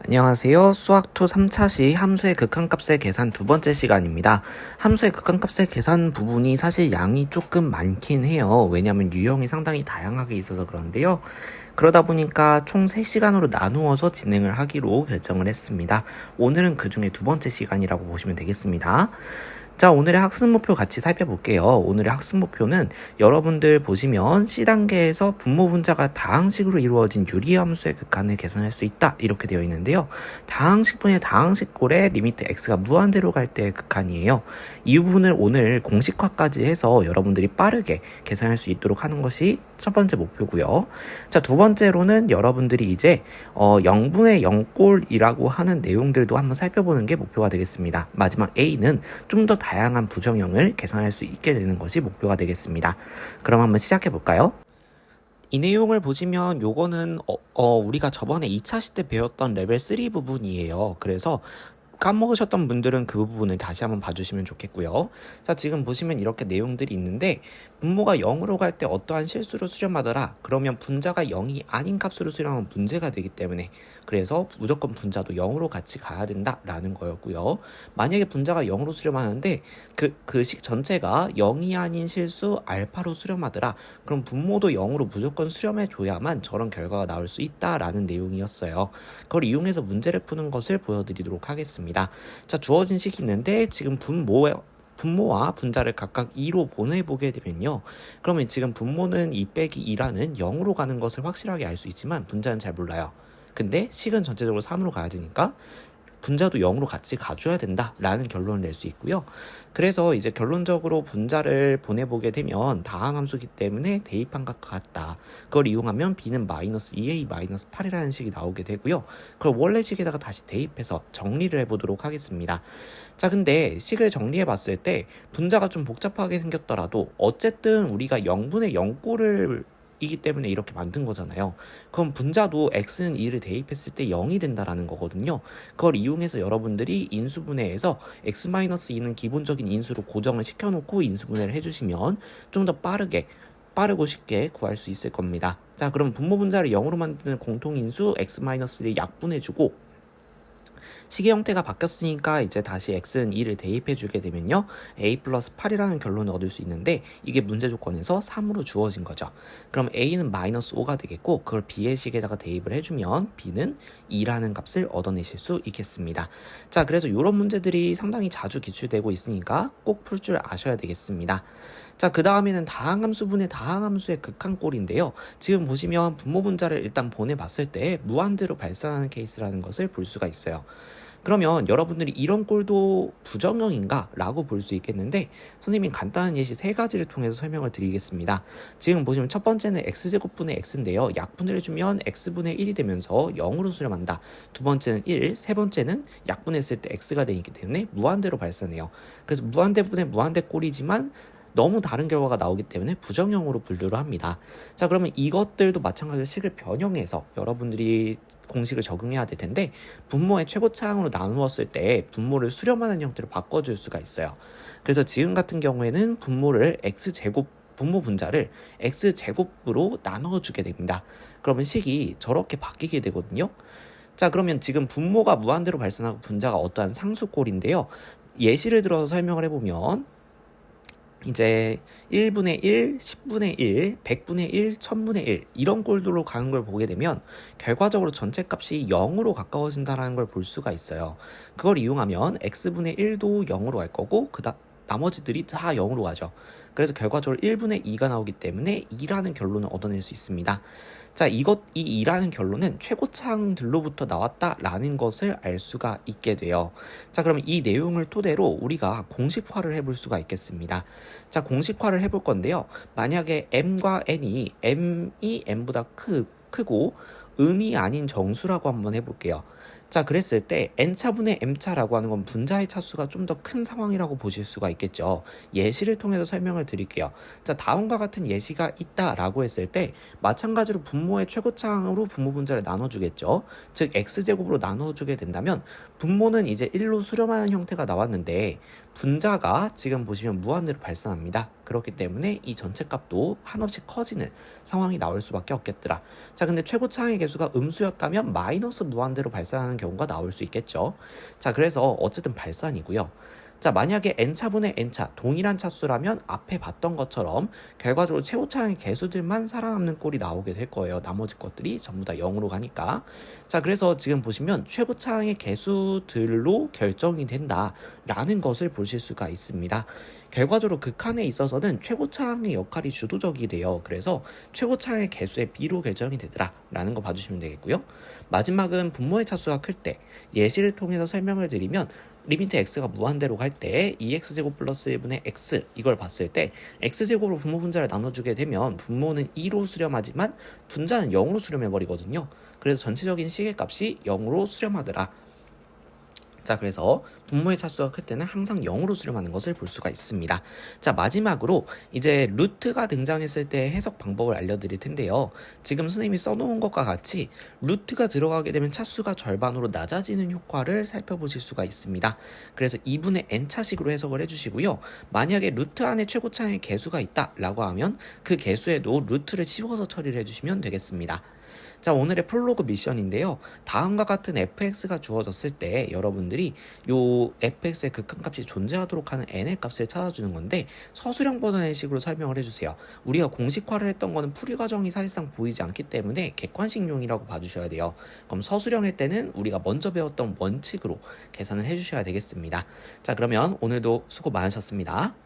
안녕하세요. 수학2 3차시 함수의 극한값의 계산 두 번째 시간입니다. 함수의 극한값의 계산 부분이 사실 양이 조금 많긴 해요. 왜냐하면 유형이 상당히 다양하게 있어서 그런데요. 그러다 보니까 총 3시간으로 나누어서 진행을 하기로 결정을 했습니다. 오늘은 그 중에 두 번째 시간이라고 보시면 되겠습니다. 자, 오늘의 학습 목표 같이 살펴볼게요. 오늘의 학습 목표는 여러분들 보시면 C단계에서 분모 분자가 다항식으로 이루어진 유리함수의 극한을 계산할 수 있다 이렇게 되어 있는데요. 다항식분의 다항식꼴의 리미트 x가 무한대로 갈 때의 극한이에요. 이 부분을 오늘 공식화까지 해서 여러분들이 빠르게 계산할 수 있도록 하는 것이 첫 번째 목표고요. 자, 두 번째로는 여러분들이 이제 0분의 0꼴이라고 하는 내용들도 한번 살펴보는 게 목표가 되겠습니다. 마지막 A는 좀 더 다양한 부정형을 계산할 수 있게 되는 것이 목표가 되겠습니다. 그럼 한번 시작해 볼까요? 이 내용을 보시면 요거는 우리가 저번에 2차시 때 배웠던 레벨 3 부분이에요. 그래서 까먹으셨던 분들은 그 부분을 다시 한번 봐주시면 좋겠고요. 자, 지금 보시면 이렇게 내용들이 있는데 분모가 0으로 갈 때 어떠한 실수로 수렴하더라. 그러면 분자가 0이 아닌 값으로 수렴하면 문제가 되기 때문에 그래서 무조건 분자도 0으로 같이 가야 된다라는 거였고요. 만약에 분자가 0으로 수렴하는데 그 식 전체가 0이 아닌 실수 알파로 수렴하더라. 그럼 분모도 0으로 무조건 수렴해줘야만 저런 결과가 나올 수 있다라는 내용이었어요. 그걸 이용해서 문제를 푸는 것을 보여드리도록 하겠습니다. 자, 주어진 식이 있는데 지금 분모와 분자를 각각 2로 보내보게 되면요. 그러면 지금 분모는 2 빼기 2라는 0으로 가는 것을 확실하게 알 수 있지만 분자는 잘 몰라요. 근데 식은 전체적으로 3으로 가야 되니까 분자도 0으로 같이 가줘야 된다라는 결론을 낼 수 있고요. 그래서 이제 결론적으로 분자를 보내보게 되면 다항함수기 때문에 대입한 것 같다. 그걸 이용하면 b는 마이너스 2a 마이너스 8이라는 식이 나오게 되고요. 그걸 원래 식에다가 다시 대입해서 정리를 해보도록 하겠습니다. 자, 근데 식을 정리해 봤을 때 분자가 좀 복잡하게 생겼더라도 어쨌든 우리가 0분의 0꼴을 이기 때문에 이렇게 만든 거잖아요. 그럼 분자도 x는 2를 대입했을 때 0이 된다라는 거거든요. 그걸 이용해서 여러분들이 인수분해에서 x-2는 기본적인 인수로 고정을 시켜놓고 인수분해를 해주시면 좀 더 빠르고 쉽게 구할 수 있을 겁니다. 자, 그럼 분모 분자를 0으로 만드는 공통인수 x-를 약분해주고 식의 형태가 바뀌었으니까 이제 다시 x는 2를 대입해주게 되면요. a 플러스 8이라는 결론을 얻을 수 있는데 이게 문제 조건에서 3으로 주어진 거죠. 그럼 a는 마이너스 5가 되겠고 그걸 b의 식에다가 대입을 해주면 b는 2라는 값을 얻어내실 수 있겠습니다. 자, 그래서 이런 문제들이 상당히 자주 기출되고 있으니까 꼭 풀 줄 아셔야 되겠습니다. 자, 그 다음에는 다항함수분의 다항함수의 극한꼴인데요. 지금 보시면 분모 분자를 일단 보내봤을 때 무한대로 발산하는 케이스라는 것을 볼 수가 있어요. 그러면 여러분들이 이런 꼴도 부정형인가? 라고 볼 수 있겠는데 선생님이 간단한 예시 3가지를 통해서 설명을 드리겠습니다. 지금 보시면 첫 번째는 x제곱분의 x인데요. 약분을 해주면 x분의 1이 되면서 0으로 수렴한다. 두 번째는 1, 세 번째는 약분했을 때 x가 되기 때문에 무한대로 발산해요. 그래서 무한대분의 무한대꼴이지만 너무 다른 결과가 나오기 때문에 부정형으로 분류를 합니다. 자, 그러면 이것들도 마찬가지로 식을 변형해서 여러분들이 공식을 적용해야 될 텐데 분모의 최고차항으로 나누었을 때 분모를 수렴하는 형태로 바꿔줄 수가 있어요. 그래서 지금 같은 경우에는 분모 분자를 x제곱으로 나눠주게 됩니다. 그러면 식이 저렇게 바뀌게 되거든요. 자, 그러면 지금 분모가 무한대로 발생하고 분자가 어떠한 상수꼴인데요. 예시를 들어서 설명을 해보면 이제 1분의 1, 10분의 1, 100분의 1, 1000분의 1 이런 꼴들로 가는 걸 보게 되면 결과적으로 전체 값이 0으로 가까워진다는 걸 볼 수가 있어요. 그걸 이용하면 x분의 1도 0으로 갈 거고 나머지들이 다 0으로 가죠. 그래서 결과적으로 1분의 2가 나오기 때문에 2라는 결론을 얻어낼 수 있습니다. 자, 이 2라는 결론은 최고차항들로부터 나왔다라는 것을 알 수가 있게 돼요. 자, 그러면 이 내용을 토대로 우리가 공식화를 해볼 수가 있겠습니다. 자, 공식화를 해볼 건데요. 만약에 m과 n이 m보다 크고 음이 아닌 정수라고 한번 해볼게요. 자, 그랬을 때 n차분의 m차라고 하는 건 분자의 차수가 좀 더 큰 상황이라고 보실 수가 있겠죠. 예시를 통해서 설명을 드릴게요. 자, 다음과 같은 예시가 있다라고 했을 때 마찬가지로 분모의 최고차항으로 분모 분자를 나눠주겠죠. 즉 x제곱으로 나눠주게 된다면 분모는 이제 1로 수렴하는 형태가 나왔는데 분자가 지금 보시면 무한대로 발생합니다. 그렇기 때문에 이 전체 값도 한없이 커지는 상황이 나올 수밖에 없겠더라. 자, 근데 최고차항의 개수가 음수였다면 마이너스 무한대로 발산하는 경우가 나올 수 있겠죠. 자, 그래서 어쨌든 발산이고요. 자, 만약에 n차분의 n차 동일한 차수라면 앞에 봤던 것처럼 결과적으로 최고차항의 개수들만 살아남는 꼴이 나오게 될 거예요. 나머지 것들이 전부 다 0으로 가니까. 자, 그래서 지금 보시면 최고차항의 개수들로 결정이 된다라는 것을 보실 수가 있습니다. 결과적으로 극한에 있어서는 최고차항의 역할이 주도적이 돼요. 그래서 최고차항의 개수의 B로 결정이 되더라라는 거 봐주시면 되겠고요. 마지막은 분모의 차수가 클 때 예시를 통해서 설명을 드리면 리미트 x가 무한대로 갈 때 2x제곱 플러스 1분의 x 이걸 봤을 때 x제곱으로 분모 분자를 나눠주게 되면 분모는 2로 수렴하지만 분자는 0으로 수렴해버리거든요. 그래서 전체적인 시계값이 0으로 수렴하더라. 자, 그래서 분모의 차수가 클 때는 항상 0으로 수렴하는 것을 볼 수가 있습니다. 자, 마지막으로 이제 루트가 등장했을 때 해석 방법을 알려드릴 텐데요. 지금 선생님이 써놓은 것과 같이 루트가 들어가게 되면 차수가 절반으로 낮아지는 효과를 살펴보실 수가 있습니다. 그래서 2분의 n차식으로 해석을 해주시고요. 만약에 루트 안에 최고차항의 개수가 있다라고 하면 그 개수에도 루트를 씌워서 처리를 해주시면 되겠습니다. 자, 오늘의 프롤로그 미션인데요. 다음과 같은 fx가 주어졌을 때 여러분들이 요 fx의 극한값이 존재하도록 하는 n의 값을 찾아주는 건데 서술형 버전의 식으로 설명을 해주세요. 우리가 공식화를 했던 거는 풀이 과정이 사실상 보이지 않기 때문에 객관식용이라고 봐주셔야 돼요. 그럼 서술형일 때는 우리가 먼저 배웠던 원칙으로 계산을 해주셔야 되겠습니다. 자, 그러면 오늘도 수고 많으셨습니다.